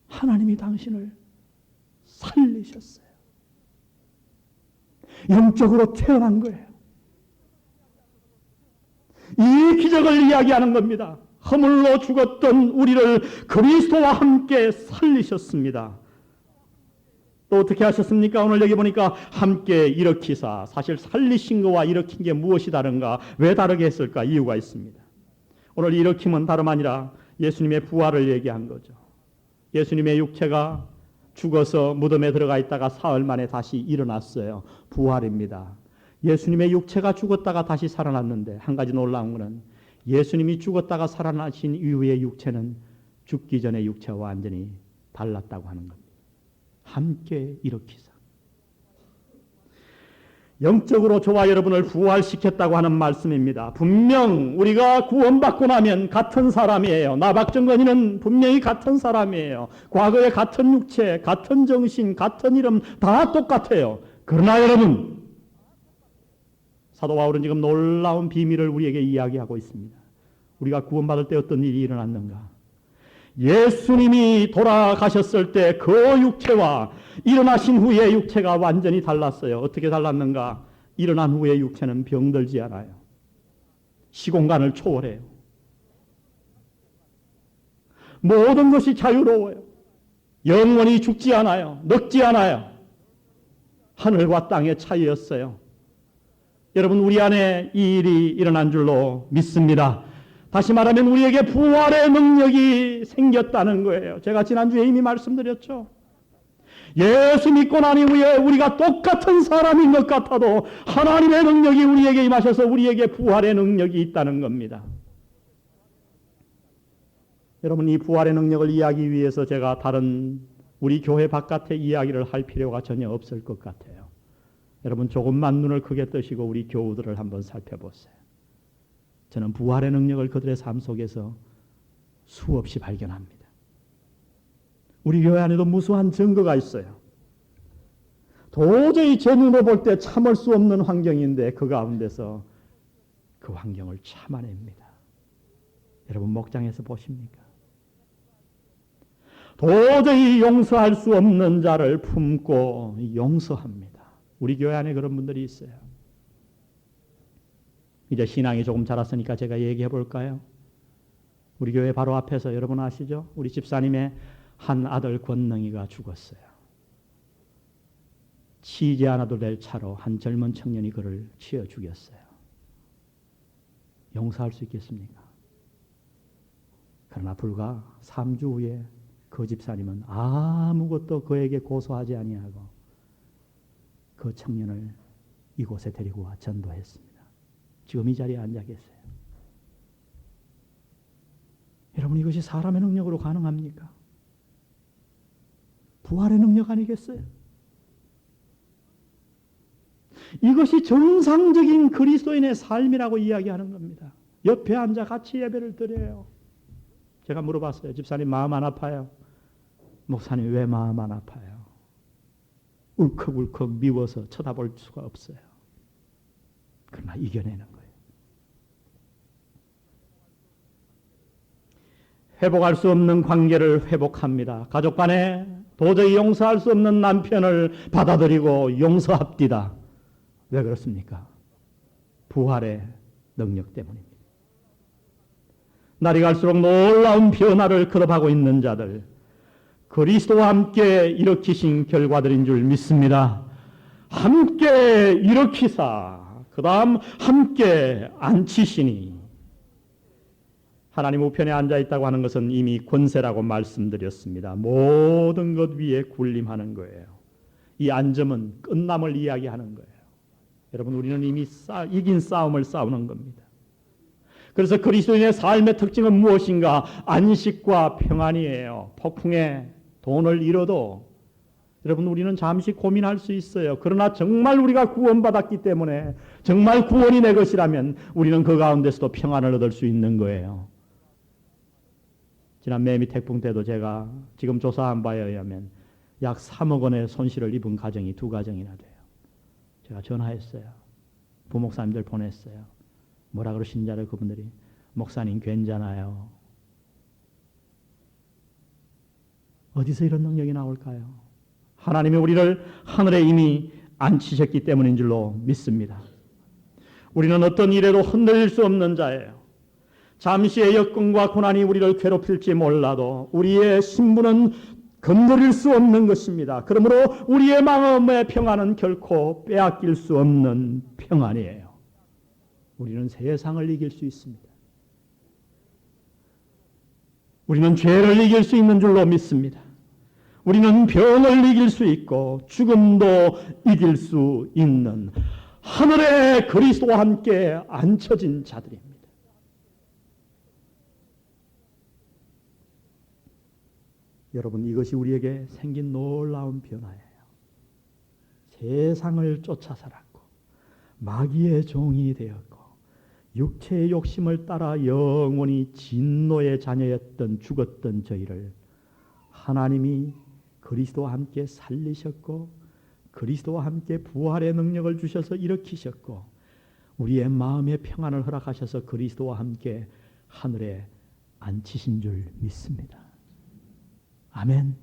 하나님이 당신을 살리셨어요. 영적으로 태어난 거예요. 이 기적을 이야기하는 겁니다. 허물로 죽었던 우리를 그리스도와 함께 살리셨습니다. 또 어떻게 하셨습니까? 오늘 여기 보니까 함께 일으키사. 사실 살리신 거와 일으킨 게 무엇이 다른가? 왜 다르게 했을까? 이유가 있습니다. 오늘 일으킴은 다름 아니라 예수님의 부활을 얘기한 거죠. 예수님의 육체가 죽어서 무덤에 들어가 있다가 사흘 만에 다시 일어났어요. 부활입니다. 예수님의 육체가 죽었다가 다시 살아났는데 한 가지 놀라운 것은 예수님이 죽었다가 살아나신 이후의 육체는 죽기 전의 육체와 완전히 달랐다고 하는 겁니다. 함께 일으키사. 영적으로 저와 여러분을 부활시켰다고 하는 말씀입니다. 분명 우리가 구원받고 나면 같은 사람이에요. 나 박정건이는 분명히 같은 사람이에요. 과거에 같은 육체, 같은 정신, 같은 이름 다 똑같아요. 그러나 여러분, 사도 바울은 지금 놀라운 비밀을 우리에게 이야기하고 있습니다. 우리가 구원받을 때 어떤 일이 일어났는가? 예수님이 돌아가셨을 때 그 육체와 일어나신 후의 육체가 완전히 달랐어요. 어떻게 달랐는가? 일어난 후의 육체는 병들지 않아요. 시공간을 초월해요. 모든 것이 자유로워요. 영원히 죽지 않아요. 늙지 않아요. 하늘과 땅의 차이였어요. 여러분, 우리 안에 이 일이 일어난 줄로 믿습니다. 다시 말하면 우리에게 부활의 능력이 생겼다는 거예요. 제가 지난주에 이미 말씀드렸죠. 예수 믿고 난 이후에 우리가 똑같은 사람인 것 같아도 하나님의 능력이 우리에게 임하셔서 우리에게 부활의 능력이 있다는 겁니다. 여러분, 이 부활의 능력을 이해하기 위해서 제가 다른 우리 교회 바깥의 이야기를 할 필요가 전혀 없을 것 같아요. 여러분, 조금만 눈을 크게 뜨시고 우리 교우들을 한번 살펴보세요. 저는 부활의 능력을 그들의 삶 속에서 수없이 발견합니다. 우리 교회 안에도 무수한 증거가 있어요. 도저히 제 눈으로 볼 때 참을 수 없는 환경인데 그 가운데서 그 환경을 참아냅니다. 여러분, 목장에서 보십니까? 도저히 용서할 수 없는 자를 품고 용서합니다. 우리 교회 안에 그런 분들이 있어요. 이제 신앙이 조금 자랐으니까 제가 얘기해 볼까요? 우리 교회 바로 앞에서 여러분 아시죠? 우리 집사님의 한 아들 권능이가 죽었어요. 치지 않아도 될 차로 한 젊은 청년이 그를 치어 죽였어요. 용서할 수 있겠습니까? 그러나 불과 3주 후에 그 집사님은 아무것도 그에게 고소하지 아니하고 그 청년을 이곳에 데리고 와 전도했습니다. 지금 이 자리에 앉아 계세요. 여러분, 이것이 사람의 능력으로 가능합니까? 부활의 능력 아니겠어요? 이것이 정상적인 그리스도인의 삶이라고 이야기하는 겁니다. 옆에 앉아 같이 예배를 드려요. 제가 물어봤어요. 집사님 마음 안 아파요? 목사님 왜 마음 안 아파요? 울컥울컥 미워서 쳐다볼 수가 없어요. 그러나 이겨내는 거예요. 회복할 수 없는 관계를 회복합니다. 가족 간에 도저히 용서할 수 없는 남편을 받아들이고 용서합디다. 왜 그렇습니까? 부활의 능력 때문입니다. 날이 갈수록 놀라운 변화를 거듭하고 있는 자들, 그리스도와 함께 일으키신 결과들인 줄 믿습니다. 함께 일으키사 그 다음 함께 앉히시니, 하나님 우편에 앉아있다고 하는 것은 이미 권세라고 말씀드렸습니다. 모든 것 위에 군림하는 거예요. 이 앉음은 끝남을 이야기하는 거예요. 여러분, 우리는 이미 이긴 싸움을 싸우는 겁니다. 그래서 그리스도인의 삶의 특징은 무엇인가? 안식과 평안이에요. 폭풍에 돈을 잃어도 여러분, 우리는 잠시 고민할 수 있어요. 그러나 정말 우리가 구원받았기 때문에, 정말 구원이 내 것이라면 우리는 그 가운데서도 평안을 얻을 수 있는 거예요. 지난 매미 태풍 때도 제가 지금 조사한 바에 의하면 약 3억 원의 손실을 입은 가정이 2가정이나 돼요. 제가 전화했어요. 부목사님들 보냈어요. 뭐라 그러신 줄 알아요? 그분들이 목사님 괜찮아요. 어디서 이런 능력이 나올까요? 하나님이 우리를 하늘에 이미 앉히셨기 때문인 줄로 믿습니다. 우리는 어떤 일에도 흔들릴 수 없는 자예요. 잠시의 여건과 고난이 우리를 괴롭힐지 몰라도 우리의 신분은 건드릴 수 없는 것입니다. 그러므로 우리의 마음의 평안은 결코 빼앗길 수 없는 평안이에요. 우리는 세상을 이길 수 있습니다. 우리는 죄를 이길 수 있는 줄로 믿습니다. 우리는 병을 이길 수 있고 죽음도 이길 수 있는 하늘의 그리스도와 함께 앉혀진 자들입니다. 여러분, 이것이 우리에게 생긴 놀라운 변화예요. 세상을 쫓아 살았고 마귀의 종이 되었고 육체의 욕심을 따라 영원히 진노의 자녀였던 죽었던 저희를 하나님이 그리스도와 함께 살리셨고 그리스도와 함께 부활의 능력을 주셔서 일으키셨고 우리의 마음의 평안을 허락하셔서 그리스도와 함께 하늘에 앉히신 줄 믿습니다. 아멘.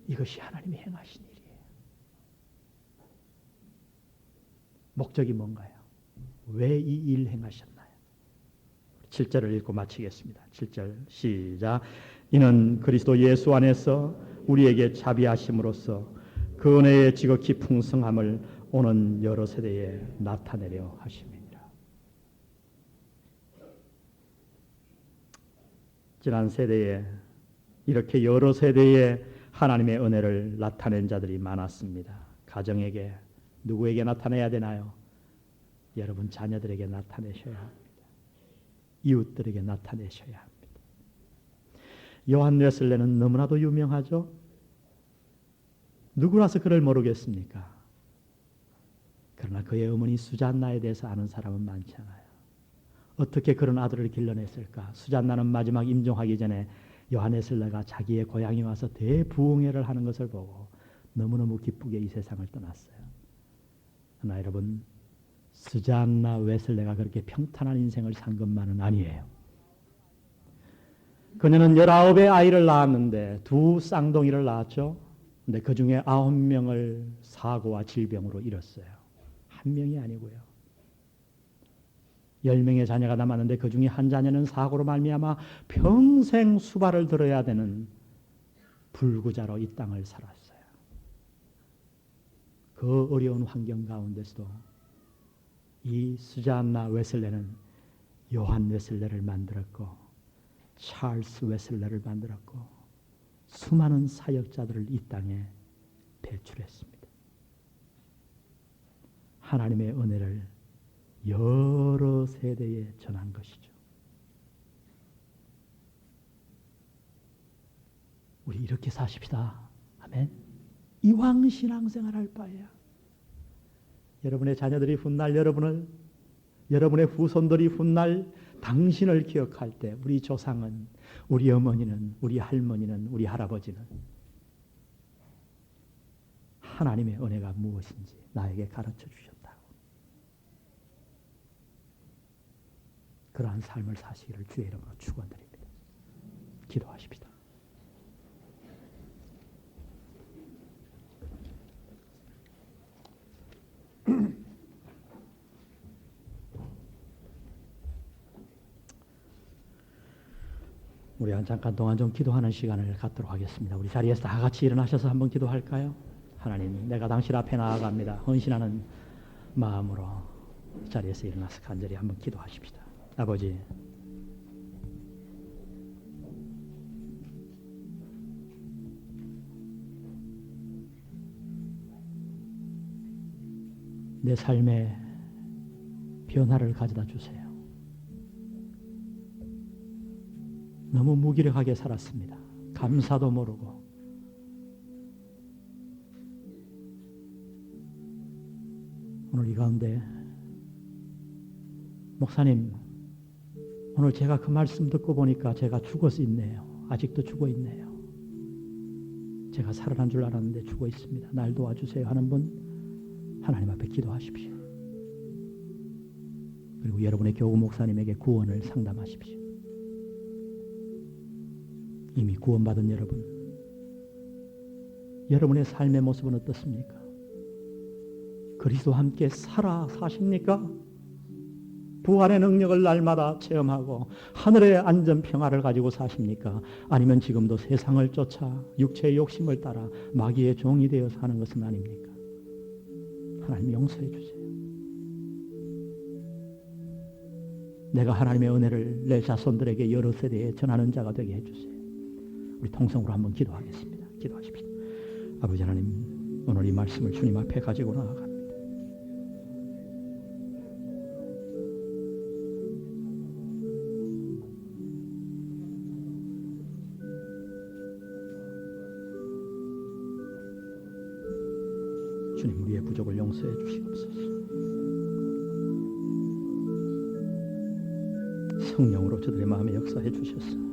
이것이 하나님이 행하신 일이에요. 목적이 뭔가요? 왜 이 일 행하셨나요? 7절을 읽고 마치겠습니다. 7절 시작. 이는 그리스도 예수 안에서 우리에게 자비하심으로써 그 은혜의 지극히 풍성함을 오는 여러 세대에 나타내려 하십니다. 지난 세대에 이렇게 여러 세대에 하나님의 은혜를 나타낸 자들이 많았습니다. 가정에게 누구에게 나타내야 되나요? 여러분 자녀들에게 나타내셔야 합니다. 이웃들에게 나타내셔야 합니다. 요한 웨슬레는 너무나도 유명하죠. 누구라서 그를 모르겠습니까? 그러나 그의 어머니 수잔나에 대해서 아는 사람은 많지 않아요. 어떻게 그런 아들을 길러냈을까? 수잔나는 마지막 임종하기 전에 요한 웨슬레가 자기의 고향에 와서 대부흥회를 하는 것을 보고 너무너무 기쁘게 이 세상을 떠났어요. 그러나 여러분, 수잔나 웨슬레가 그렇게 평탄한 인생을 산 것만은 아니에요. 그녀는 19의 아이를 낳았는데 2 쌍둥이를 낳았죠. 근데 그 중에 9명을 사고와 질병으로 잃었어요. 1명이 아니고요. 10명의 자녀가 남았는데 그 중에 한 자녀는 사고로 말미암아 평생 수발을 들어야 되는 불구자로 이 땅을 살았어요. 그 어려운 환경 가운데서도 이 수잔나 웨슬레는 요한 웨슬레를 만들었고 찰스 웨슬레를 만들었고 수많은 사역자들을 이 땅에 배출했습니다. 하나님의 은혜를 여러 세대에 전한 것이죠. 우리 이렇게 사십시다. 아멘. 이왕 신앙생활 할 바에야 여러분의 자녀들이 훗날 여러분의 후손들이 훗날 당신을 기억할 때 우리 조상은, 우리 어머니는, 우리 할머니는, 우리 할아버지는 하나님의 은혜가 무엇인지 나에게 가르쳐 주셨다고. 그러한 삶을 사시기를 주의 이름으로 축원드립니다. 기도하십시다. 우리 한 잠깐 동안 좀 기도하는 시간을 갖도록 하겠습니다. 우리 자리에서 다 같이 일어나셔서 한번 기도할까요? 하나님, 내가 당신 앞에 나아갑니다. 헌신하는 마음으로 자리에서 일어나서 간절히 한번 기도하십시다. 아버지, 내 삶에 변화를 가져다 주세요. 너무 무기력하게 살았습니다. 감사도 모르고. 오늘 이 가운데 목사님, 오늘 제가 그 말씀 듣고 보니까 제가 죽어서 있네요. 아직도 죽어 있네요. 제가 살아난 줄 알았는데 죽어 있습니다. 날 도와주세요 하는 분 하나님 앞에 기도하십시오. 그리고 여러분의 교구 목사님에게 구원을 상담하십시오. 이미 구원받은 여러분, 여러분의 삶의 모습은 어떻습니까? 그리스도와 함께 사십니까? 부활의 능력을 날마다 체험하고 하늘의 안전 평화를 가지고 사십니까? 아니면 지금도 세상을 쫓아 육체의 욕심을 따라 마귀의 종이 되어 사는 것은 아닙니까? 하나님 용서해 주세요. 내가 하나님의 은혜를 내 자손들에게 여러 세대에 전하는 자가 되게 해주세요. 우리 통성으로 한번 기도하겠습니다. 기도하십시오. 아버지 하나님, 오늘 이 말씀을 주님 앞에 가지고 나아갑니다. 주님, 우리의 부족을 용서해 주시옵소서. 성령으로 저들의 마음에 역사해 주셔서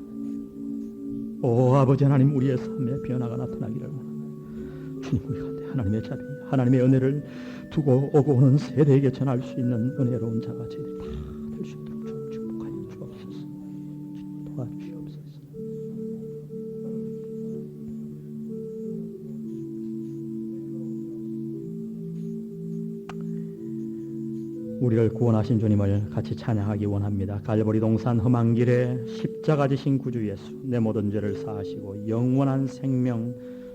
오 아버지 하나님, 우리의 삶에 변화가 나타나기를 원합니다. 주님, 우리 가운데 하나님의 자리, 하나님의 은혜를 두고 오고 오는 세대에게 전할 수 있는 은혜로운 자가 저희들 다 될 수 있도록 좀 축복하여 주옵소서. 주님, 도와주시옵소서. 우리를 구원하신 주님을 같이 찬양하기 원합니다. 갈보리 동산 험한 길에 십자가 지신 구주 예수, 내 모든 죄를 사하시고 영원한 생명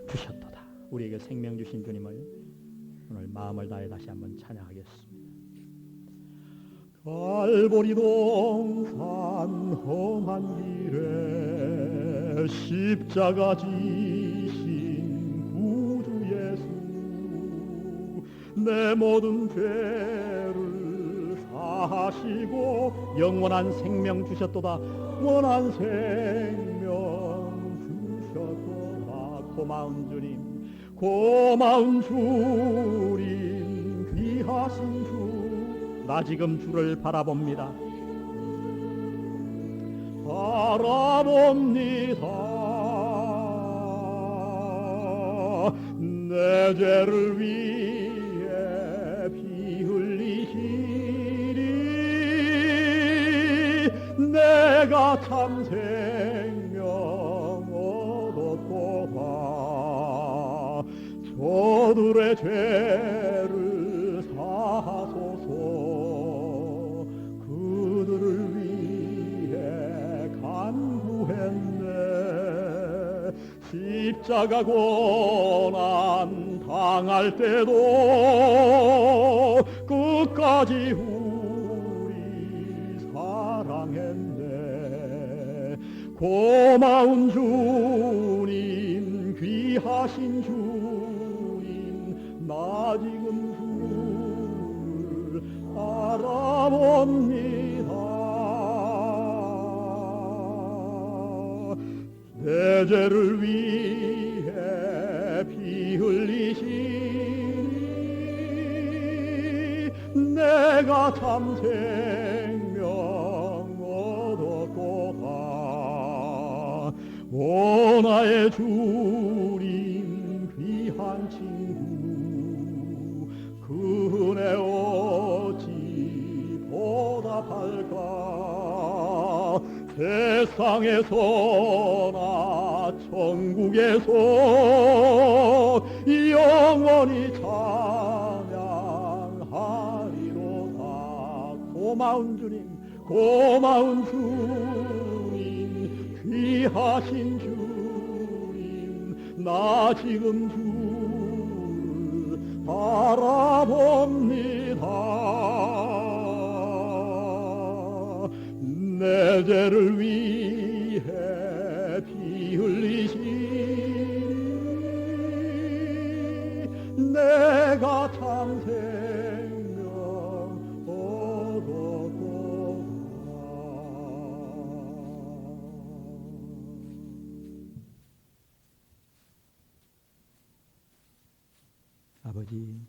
주셨도다. 우리에게 생명 주신 주님을 오늘 마음을 다해 다시 한번 찬양하겠습니다. 갈보리 동산 험한 길에 십자가 지신 구주 예수, 내 모든 죄를 사하시고 영원한 생명 주셨도다. 원한 생명 주셨도다. 고마운 주님, 고마운 주님, 귀하신 주, 나 지금 주를 바라봅니다. 내 죄를 위해 피 흘리시니 내가 참 생명 얻었도다. 저들의 죄를 사하소서. 그들을 위해 간구했네. 십자가 고난 당할 때도 끝까지 우리 사랑했네. 고마운 주님, 귀하신 주님, 나 지금 주를 바라봅니다. 내 죄를 위해 피 흘리시니 내가 참 생명 얻었도다. 오 나의 주님, 귀한 친구, 그 은혜 어찌 보답할까. 세상에서나 천국에서 영원히 찬양하리로다. 고마운 주님, 고마운 주님, 귀하신 주님, 나 지금 주를 바라봅니다. 내 죄를 위해 피 흘리시니 내가 참 생명 얻었도다. 아버지,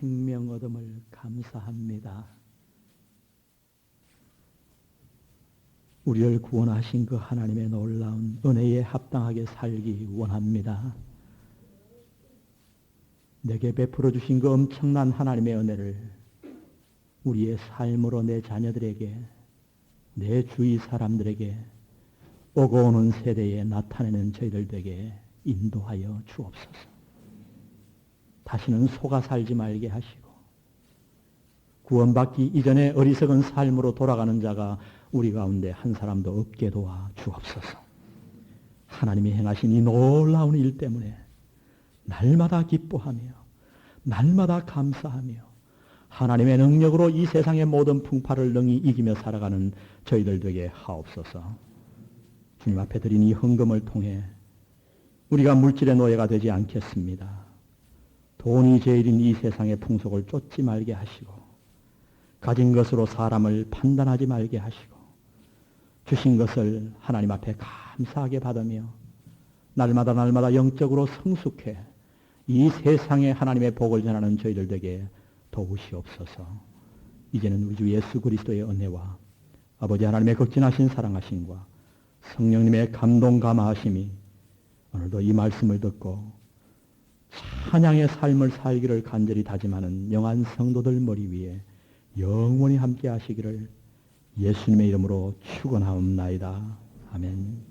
생명 얻음을 감사합니다. 우리를 구원하신 그 하나님의 놀라운 은혜에 합당하게 살기 원합니다. 내게 베풀어 주신 그 엄청난 하나님의 은혜를 우리의 삶으로 내 자녀들에게, 내 주위 사람들에게, 오고 오는 세대에 나타내는 저희들 되게 인도하여 주옵소서. 다시는 속아 살지 말게 하시고, 구원받기 이전에 어리석은 삶으로 돌아가는 자가 우리 가운데 한 사람도 없게 도와 주옵소서. 하나님이 행하신 이 놀라운 일 때문에 날마다 기뻐하며 날마다 감사하며 하나님의 능력으로 이 세상의 모든 풍파를 능히 이기며 살아가는 저희들 되게 하옵소서. 주님 앞에 드린 이 헌금을 통해 우리가 물질의 노예가 되지 않겠습니다. 돈이 제일인 이 세상의 풍속을 쫓지 말게 하시고, 가진 것으로 사람을 판단하지 말게 하시고, 주신 것을 하나님 앞에 감사하게 받으며 날마다 영적으로 성숙해 이 세상에 하나님의 복을 전하는 저희들 되게 도우시옵소서. 이제는 우리 주 예수 그리스도의 은혜와 아버지 하나님의 극진하신 사랑하심과 성령님의 감동 감화하심이 오늘도 이 말씀을 듣고 찬양의 삶을 살기를 간절히 다짐하는 영한 성도들 머리 위에 영원히 함께 하시기를 예수님의 이름으로 축원하옵나이다. 아멘.